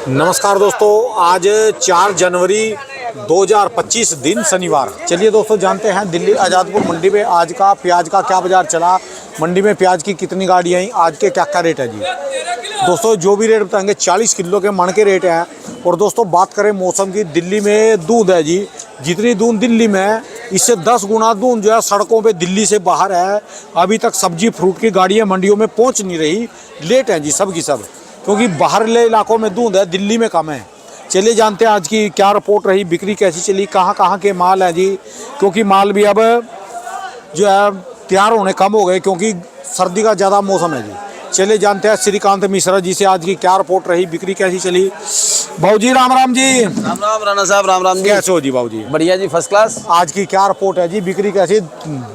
नमस्कार दोस्तों, आज 4 जनवरी 2025 दिन शनिवार। चलिए दोस्तों, जानते हैं दिल्ली आज़ादपुर मंडी में आज का प्याज का क्या बाज़ार चला, मंडी में प्याज की कितनी गाड़ी आई, आज के क्या क्या रेट है जी। दोस्तों जो भी रेट बताएंगे 40 किलो के मन के रेट हैं। और दोस्तों बात करें मौसम की, दिल्ली में दूध है जी, जितनी दूध दिल्ली में है इससे 10 गुना दूध जो है सड़कों पे दिल्ली से बाहर है। अभी तक सब्जी फ्रूट की गाड़ियाँ मंडियों में पहुँच नहीं रही, लेट हैं जी सब की सब, क्योंकि बाहरले इलाकों में दूध है, दिल्ली में कम है। चलिए जानते हैं आज की क्या रिपोर्ट रही, बिक्री कैसी चली, कहाँ कहाँ के माल हैं जी, क्योंकि माल भी अब जो है तैयार होने कम हो गए क्योंकि सर्दी का ज़्यादा मौसम है जी। चलिए जानते हैं श्रीकांत मिश्रा जी से आज की क्या रिपोर्ट रही, बिक्री कैसी चली। भाऊ जी राम राम जी। राम राम राणा साहब, राम राम जी। कैसे हो जी भाऊ जी? बढ़िया जी, फर्स्ट क्लास। आज की क्या रिपोर्ट है जी, बिक्री कैसी?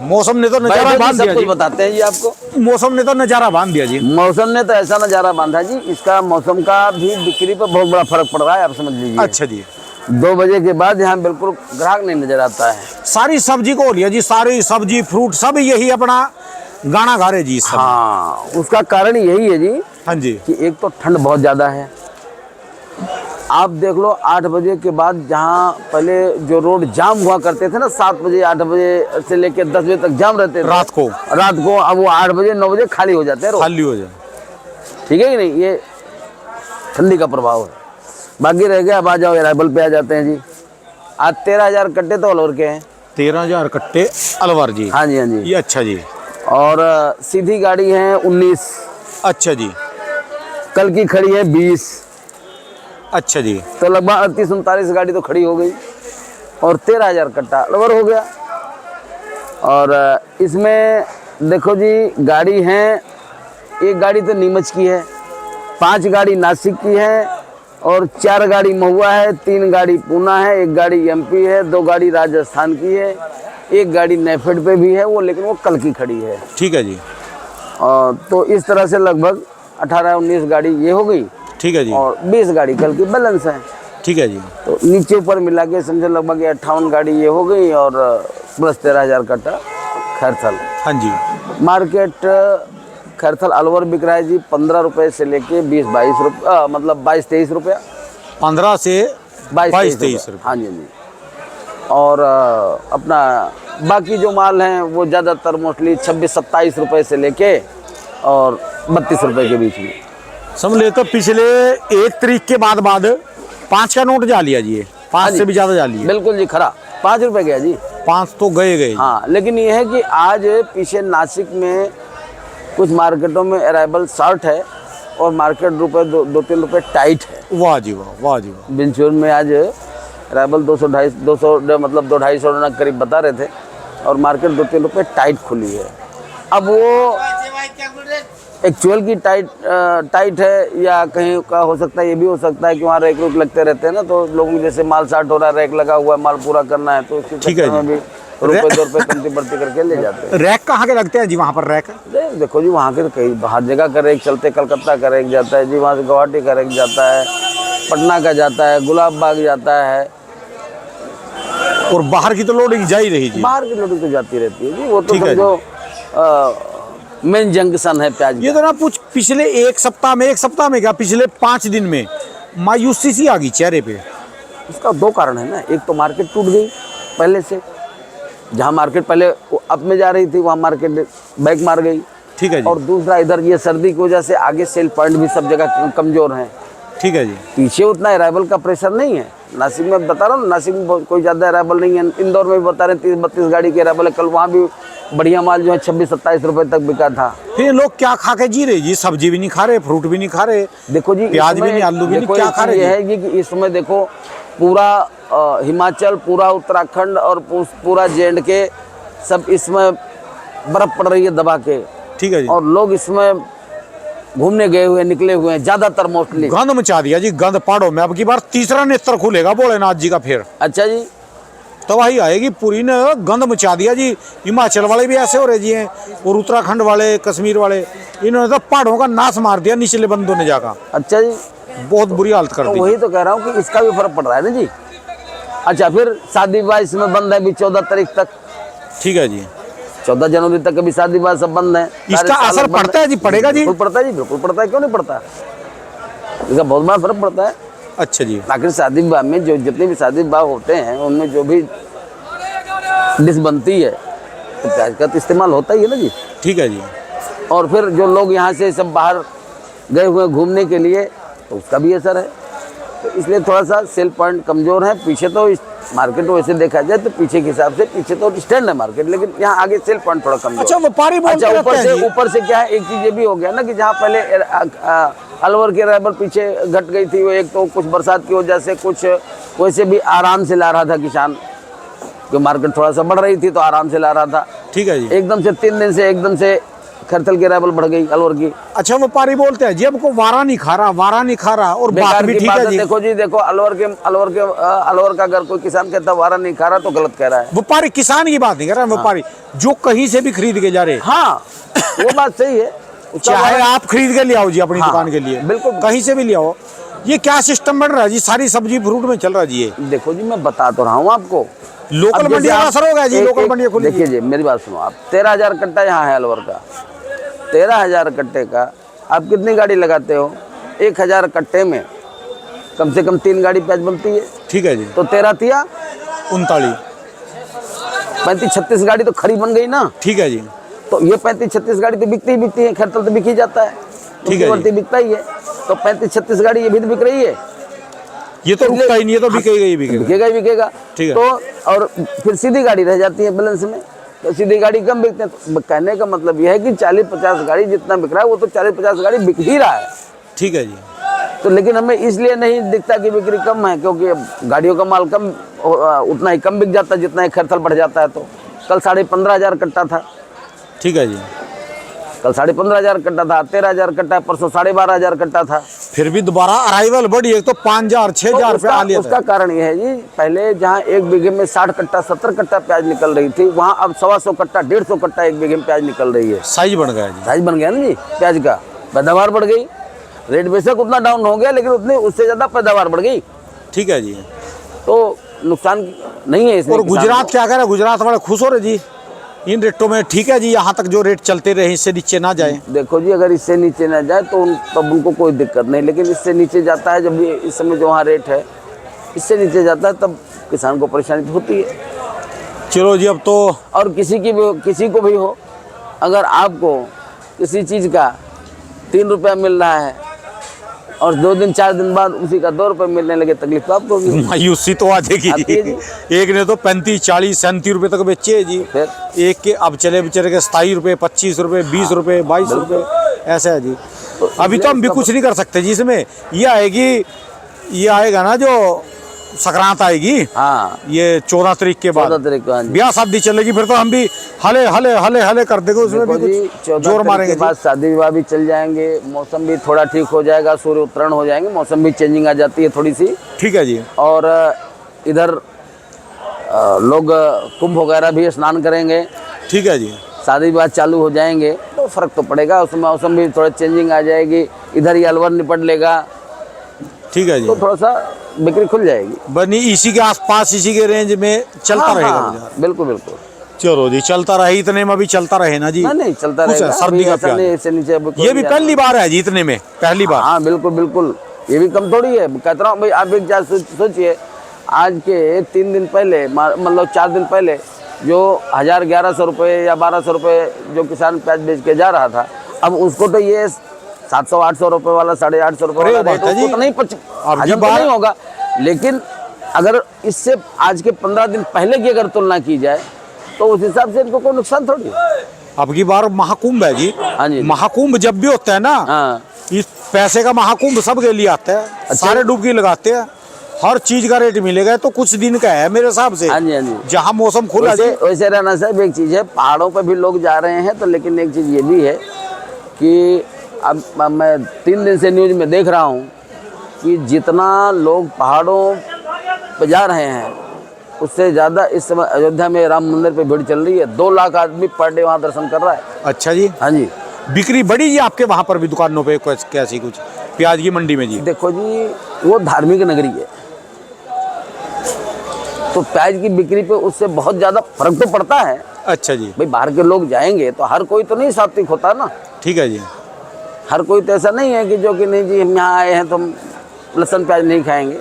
मौसम ने तो नजारा बांध दिया जी। बताते हैं जी आपको, मौसम ने तो नजारा बांध दिया जी। मौसम ने तो ऐसा नजारा बांधा जी, इसका मौसम का भी बिक्री पर बहुत बड़ा फर्क पड़ रहा है, आप समझ लीजिए। अच्छा जी। 2 बजे के बाद यहाँ बिल्कुल ग्राहक नहीं नजर आता है। सारी सब्जी को हो लिया जी, सारी सब्जी फ्रूट सब यही अपना गाना गा रहे जी सब। हाँ, उसका कारण यही है जी। हाँ जी। कि एक तो ठंड बहुत ज्यादा है। आप देख लो 8 बजे के बाद जहाँ पहले जो रोड जाम हुआ करते थे ना, 7 बजे 8 बजे से लेकर 10 बजे तक जाम रहते थे रात को, अब वो 8 बजे 9 बजे खाली हो जाते हैं, खाली हो जाए। ठीक है कि नहीं, ये ठंडी का प्रभाव है। बाकी रह गया, अब आ जाओ अराइवल पे आ जाते हैं जी। आज 13,000 कट्टे तो अलवर के हैं। 13,000 कट्टे अलवर जी। हाँ जी, हाँ जी। ये अच्छा जी। और सीधी गाड़ी है 19। अच्छा जी। कल की खड़ी है 20। अच्छा जी। तो लगभग 38-39 गाड़ी तो खड़ी हो गई और 13,000 कट्टा अलवर हो गया। और इसमें देखो जी, गाड़ी है, एक गाड़ी तो नीमच की है, 5 गाड़ी नासिक की है और 4 गाड़ी महुआ है, 3 गाड़ी पूना है, 1 गाड़ी एमपी है, 2 गाड़ी राजस्थान की है, 1 गाड़ी नेफेड पे भी है वो, लेकिन वो कल की खड़ी है। ठीक है जी। तो इस तरह से लगभग 18-19 गाड़ी ये हो गई। ठीक है जी। और 20 गाड़ी कल की बैलेंस है। ठीक है जी। तो नीचे ऊपर मिला के समझो लगभग 58 गाड़ी ये हो गई और प्लस 13,000 कट्टा खैरथल। हाँ जी। मार्केट खैरथल अलवर बिक रहा है जी 15 रुपए से लेके 20-22 रुपये, मतलब 22-23 रुपया। 15 से 22-23 रुपये। हाँ जी, हाँ जी। और अपना बाकी जो माल हैं वो ज़्यादातर मोस्टली 26-27 रुपये से लेके और 32 रुपये के बीच में। समझ ले तो पिछले 1 तारीख के बाद 5 का नोट जा लिया जी, 5 से भी ज्यादा जा लिया। बिल्कुल जी, खरा 5 रुपये गया जी। 5 तो गए। हाँ, लेकिन ये है कि आज पीछे नासिक में कुछ मार्केटों में अराइवल शॉर्ट है और मार्केट 2-3 रुपये टाइट है। वाह जी वाह, वाह जी वाह। बिंचूर में आज अराइवल 200 मतलब 200-250 करीब बता रहे थे और मार्केट 2-3 रुपये टाइट खुली है। अब वो एक्चुअल की टाइट है या कहीं का हो सकता है, ये भी हो सकता है कि वहाँ रैक रुक लगते रहते हैं ना, तो लोगों को जैसे माल शार्ट हो रहा है, रैक लगा हुआ है, माल पूरा करना है, तो उसके चक्कर में भी ₹1-2 कमती बढ़ती करके ले जाते हैं। रैक कहाँ के लगते हैं जी वहाँ पर? रैक देखो जी, वहाँ के कई हर जगह का रैक चलते, कलकत्ता का रैक जाता है जी, वहाँ से गुवाहाटी का रैक जाता है, पटना का जाता है, गुलाब बाग जाता है। और बाहर की तो लोडिंग जा ही रही जी। बाहर की लोडिंग तो जाती रहती है जी, वो तो समझो मेन जंक्शन है प्याज। ये तो ना कुछ पिछले एक सप्ताह में क्या पिछले 5 दिन में मायूसी सी आ गई चेहरे पे। इसका 2 कारण है ना, एक तो मार्केट टूट गई पहले से, जहाँ मार्केट पहले अप में जा रही थी वहाँ मार्केट बैक मार गई। ठीक है जी। और दूसरा इधर ये सर्दी की वजह से आगे सेल पॉइंट भी सब जगह कमजोर हैं। ठीक है जी। पीछे उतना अराइवल का प्रेशर नहीं है। नासिक में बता रहा हूँ, नासिक में कोई ज़्यादा अराइवल नहीं है। इंदौर में भी बता रहे 30-32 गाड़ी के अराइवल है। कल वहाँ भी बढ़िया माल जो है 26-27 रुपये तक बिका था। फिर लोग क्या खा के जी रहे जी? सब्जी भी नहीं खा रहे, फ्रूट भी नहीं खा रहे, देखो जी प्याज भी नहीं, आलू भी नहीं, क्या खा रहे? ये है कि इस समय देखो पूरा हिमाचल, पूरा उत्तराखंड और पूरा J&K सब इसमें बर्फ पड़ रही है दबा के। ठीक है जी। और लोग इसमें घूमने गए हुए, निकले हुए हैं ज़्यादातर मोस्टली। गंद मचा दिया जी, गंद पहाड़ों में। अब की बार 3रा नेत्र खुलेगा भोलेनाथ जी का फिर। अच्छा जी। तबाही आएगी पूरी ने, गंद मचा दिया जी। हिमाचल वाले भी ऐसे हो रहे जी हैं और उत्तराखंड वाले, कश्मीर वाले, इन्होंने तो पहाड़ों का नाश मार दिया निचले बंदों ने जाकर। अच्छा जी। बहुत बुरी हालत कर दी। वही तो कह रहा हूँ कि इसका भी फर्क पड़ रहा है ना जी। अच्छा, फिर शादी विवाह इसमें बंद है भी 14 तारीख तक। ठीक है जी। 14 जनवरी तक अभी शादी विवाह सब बंद है। इसका असर पड़ता है जी? पड़ेगा जी, बिल्कुल पड़ता है जी, बिल्कुल पड़ता है, क्यों नहीं पड़ता। इसका बहुत बड़ा फर्क पड़ता है। अच्छा जी। आखिर शादी विवाह में जो जितने भी शादी विवाह होते हैं उनमें जो भी डिश बनती है तो प्याज का तो इस्तेमाल होता ही है ना जी। ठीक है जी। और फिर जो लोग यहाँ से सब बाहर गए हुए घूमने के लिए तो उसका भी असर है। तो इसलिए थोड़ा सा सेल पॉइंट कमज़ोर है। पीछे तो इस मार्केट वैसे देखा जाए तो पीछे के हिसाब से पीछे तो स्टैंड है मार्केट, लेकिन यहाँ आगे सेल पॉइंट थोड़ा कमजोर। अच्छा, व्यापारी बोलते अच्छा, रहते हैं जी। ऊपर से क्या है, एक चीज़ ये भी हो गया ना कि जहाँ पहले अलवर की अराइवल पीछे घट गई थी, वो एक तो कुछ बरसात की वजह से, कुछ वैसे भी आराम से ला रहा था किसान, जो मार्केट थोड़ा सा बढ़ रही थी तो आराम से ला रहा था। ठीक है जी। एकदम से 3 दिन से एकदम से खरथल की अराइवल बढ़ गई अलवर की। अच्छा, व्यापारी बोलते हैं जी हमको वारा नहीं खा रहा और बात बेकार भी की ठीक बात है है। जी। देखो अलवर का अगर कोई किसान कहता वारा नहीं खा रहा तो गलत कह रहा है। व्यापारी किसान की बात नहीं कर रहा है, व्यापारी जो कहीं से भी खरीद के जा रहे हैं। हाँ, वो बात सही है। उसका चाहे वारा- आप खरीद के ले आओ जी अपनी हाँ, दुकान के लिए, बिल्कुल। कहीं से भी ले आओ। ये क्या सिस्टम बन रहा है जी, सारी सब्जी फ्रूट में चल रहा है जी ये। देखो जी, मैं बता तो रहा हूँ आपको, लोकल अब जैसे मंडियों का आप असर होगा जी, एक- लोकल एक- मंडियां खुली देखिए जी, मेरी बात सुनो आप। 13,000 कट्टा यहाँ है अलवर का। 13,000 कट्टे का आप कितनी गाड़ी लगाते हो? 1,000 कट्टे में कम से कम 3 गाड़ी प्याज बनती है। ठीक है जी। तो 13 तिया 39। 35-36 गाड़ी तो खड़ी बन गई ना। ठीक है जी। तो ये 35-36 गाड़ी तो बिकती ही बिकती है। खरतल तो बिक ही जाता है, ठीक है जी। बिकता ही है। तो 35-36 गाड़ी ये भी तो बिक रही है। ये तो रुकता ही नहीं, ये तो बिकेगा ही बिकेगा। बिकेगा ही बिकेगा। ठीक है। तो और फिर सीधी गाड़ी रह जाती है बैलेंस में, तो सीधी गाड़ी कम बिकते हैं। तो कहने का मतलब यह है कि 40-50 गाड़ी जितना बिक रहा है वो तो 40-50 गाड़ी बिक ही रहा है। ठीक है जी। तो लेकिन हमें इसलिए नहीं दिखता कि बिक्री कम है, क्योंकि अब गाड़ियों का माल कम, उतना ही कम बिक जाता है जितना ही खरतल बढ़ जाता है। तो कल 15,500 कट्टा था। ठीक है जी। कल 15,500 कट्टा था, 13,000 कट्टा, परसों 12,500 कट्टा था। फिर भी दोबारा अराइवल बढ़ी, एक तो 5,000 6,000 रुपया आ लिया उसका कारण यह है जी, पहले जहाँ 1 बीघे में 60 कट्टा 70 कट्टा प्याज निकल रही थी, वहाँ अब 125 कट्टा 150 कट्टा 1 बीघे में प्याज निकल रही है। साइज बन गया जी। साइज बन गया ना जी प्याज का, पैदावार बढ़ गई। रेट बेशक उतना डाउन हो गया, लेकिन उतनी उससे ज़्यादा पैदावार बढ़ गई। ठीक है जी। तो नुकसान नहीं है इसमें। और किसान गुजरात को। क्या करे, गुजरात वाले खुश हो रहे जी इन रेटों में। ठीक है जी, यहाँ तक जो रेट चलते रहे इससे नीचे ना जाए। देखो जी, अगर इससे नीचे ना जाए तो तब उनको कोई दिक्कत नहीं, लेकिन इससे नीचे जाता है, जब भी इस समय जो वहाँ रेट है इससे नीचे जाता है, तब किसान को परेशानी तो होती है। चलो जी, अब तो और किसी को भी हो, अगर आपको किसी चीज़ का 3 रुपया मिल रहा है और 2 दिन 4 दिन बाद उसी का 2 रुपये मिलने लगे, तकलीफ तो आपको होगी। मायूसी तो आ जाएगी आती है जी। जी। एक ने तो 35 40 37 रुपए तक बेचे है जी। फिर एक के अब चले बेचारे के 27 रुपए 25 रुपए 20 रुपए 22 रुपए ऐसा है जी। अभी तो हम भी कुछ नहीं कर सकते जी इसमें। ये आएगी, ये आएगा ना जो संक्रांत आएगी, हाँ, ये 14 तारीख के बाद 14 तारीख को, हाँ जी। ब्याह शादी चलेगी, फिर तो हम भी हले हले हले हले कर देंगे, उसमें भी देखो जी, कुछ 14 जोर तारीख मारेंगे के बाद शादी विवाह भी चल जाएंगे, मौसम भी थोड़ा ठीक हो जाएगा, सूर्य उत्तरायण हो जाएंगे, मौसम भी चेंजिंग आ जाती है थोड़ी सी। ठीक है जी। और इधर लोग कुंभ वगैरह भी स्नान करेंगे, ठीक है जी। शादी विवाह चालू हो जाएंगे, तो फर्क तो पड़ेगा, उसमें मौसम भी थोड़ा चेंजिंग आ जाएगी। इधर ही अलवर निपट लेगा, ठीक है जी। तो थोड़ा सा बिक्री खुल जाएगी। बनी इसी के आसपास, इसी के रेंज में चलता हाँ, रहेगा हाँ, बाजार। बिल्कुल बिल्कुल। चलो जी, चलता रहे, इतने में भी चलता रहे ना जी। नहीं चलता कुछ है, रहेगा। सर्दी अभी का ऐसा प्याज। नहीं, इससे नीचे अभी कोई ये भी नहीं पहली बार है जी, इतने में पहली बार। हाँ बिल्कुल बिल्कुल, ये भी कम थोड़ी है। कहता रहा हूँ भाई, आप एक बात सोचिए, आज के 3 दिन पहले, मतलब 4 दिन पहले, जो 1,000-1,100 रुपये या 1,200 रुपये जो किसान प्याज बेच के जा रहा था, अब उसको तो ये 700-800 रुपये वाला, 850 रुपये वाला रेट उसको तो नहीं हजम तो नहीं होगा। लेकिन अगर इससे आज के 15 दिन पहले की अगर तुलना की जाए तो उस हिसाब से इनको कोई नुकसान थोड़ी है। अब की बार महाकुंभ है जी। हाँ जी। महाकुंभ जब भी होता है ना, हाँ, इस पैसे का महाकुंभ सबके लिए आता है। सारे डुबकी लगाते हैं, हर चीज का रेट मिलेगा। तो कुछ दिन का है मेरे हिसाब से। हाँ जी, हाँ जी। जहाँ मौसम खुला जी। वैसे रहना साहब, एक चीज़ है, पहाड़ों पर भी लोग जा रहे हैं, तो लेकिन एक चीज़ ये भी है कि अब मैं 3 दिन से न्यूज़ में देख रहा हूँ कि जितना लोग पहाड़ों पर जा रहे हैं, उससे ज़्यादा इस समय अयोध्या में राम मंदिर पे भीड़ चल रही है। 2 लाख आदमी पर डे वहाँ दर्शन कर रहा है। अच्छा जी। हाँ जी। बिक्री बढ़ी जी आपके वहाँ पर भी दुकानों पे कैसी कुछ प्याज की मंडी में जी? देखो जी, वो धार्मिक नगरी है, तो प्याज की बिक्री पे उससे बहुत ज़्यादा फर्क तो पड़ता है। अच्छा जी। भाई, बाहर के लोग जाएंगे तो हर कोई तो नहीं सात्विक होता ना। ठीक है जी। हर कोई तो ऐसा नहीं है कि जो कि नहीं जी हम यहाँ आए हैं तो हम लहसुन प्याज नहीं खाएंगे,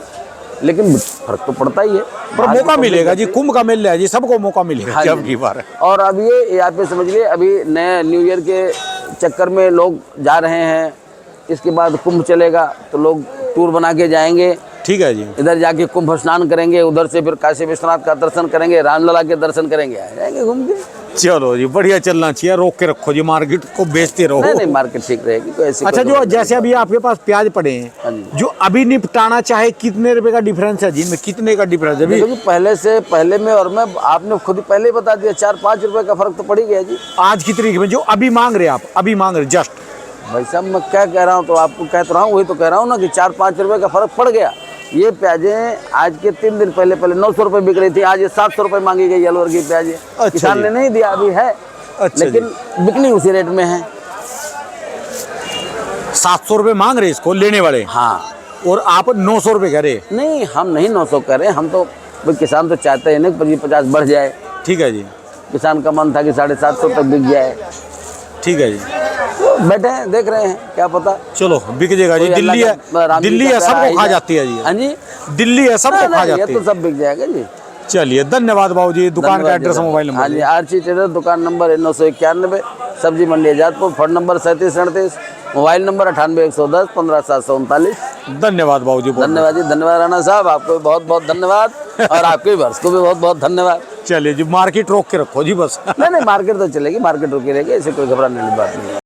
लेकिन फर्क तो पड़ता ही है। पर मौका मिलेगा जी, कुंभ का मेला है जी, सबको मौका मिलेगा हाँ जब जी। की बार। और अब ये आप ये समझ लिए, अभी नए न्यू ईयर के चक्कर में लोग जा रहे हैं, इसके बाद कुंभ चलेगा तो लोग टूर बना के जाएंगे, ठीक है जी। इधर जाके कुंभ स्नान करेंगे, उधर से फिर काशी विश्वनाथ का दर्शन करेंगे, रामलला के दर्शन करेंगे, आ जाएंगे घूम के। चलो जी, बढ़िया चलना चाहिए, रोक के रखो जी, मार्केट को बेचते रहो। नहीं नहीं, मार्केट ठीक रहेगी, कोई ऐसी अच्छा, कोई जो बात जैसे अभी आपके पास प्याज पड़े हाँ हैं, जी। जो अभी निपटाना चाहे, कितने रुपए का डिफरेंस है जी इनमें, कितने का डिफरेंस है देखो अभी? जी, पहले में और मैं, आपने खुद ही पहले ही बता दिया, 4-5 रुपए का फर्क तो पड़ ही गया जी। आज की तरीके में जो अभी मांग रहे हैं आप, अभी मांग रहे जस्ट, भाई साहब मैं क्या कह रहा हूँ, तो आपको कह तो रहा हूँ, वही तो कह रहा हूँ ना कि 4-5 रुपए का फर्क पड़ गया। ये प्याजें आज के 3 दिन पहले 900 रुपए बिक रही थी, आज ये 700 रुपए मांगी गई अलवर की प्याजें। अच्छा किसान जी। ने नहीं दिया, अभी है, अच्छा लेकिन बिकनी उसी रेट में है। 700 रुपए मांग रहे इसको लेने वाले, हाँ, और आप 900 रुपए कह रहे। नहीं हम नहीं 900 कर रहे, हम तो भाई किसान तो चाहते हैं ना कि 50 बढ़ जाए। ठीक है जी, किसान का मन था कि 750 तक बिक जाए, ठीक है जी। तो बैठे हैं देख रहे हैं, क्या पता। चलो बिक जाएगा जी। कोई अल्लाह दिल्ली का- है, राम जी दिल्ली का है, प्यारा सबको खा है। जाती है जी। हाँ जी, दिल्ली है, सबको खा नहीं, ये जाती तो है। सब बिक जाएगा जी। चलिए, धन्यवाद बाबू जी। दुकान का धन्यवाद एड्रेस, जी। मोबाइल हाँ जी, नंबर। आरची ट्रेडर, दुकान नंबर 991, सब्जी मंडी Azadpur, phone number 3738, mobile number 98 110 15 739। धन्यवाद बाबू जी। धन्यवाद जी, धन्यवाद राणा साहब, आपको भी बहुत बहुत धन्यवाद, और आपके वर्ष को भी बहुत बहुत धन्यवाद। चलिए जी, मार्केट रोक के रखो जी बस। नहीं नहीं, मार्केट तो चलेगी, मार्केट रुकी रहेगी, ऐसे कोई घबराने वाली बात नहीं है।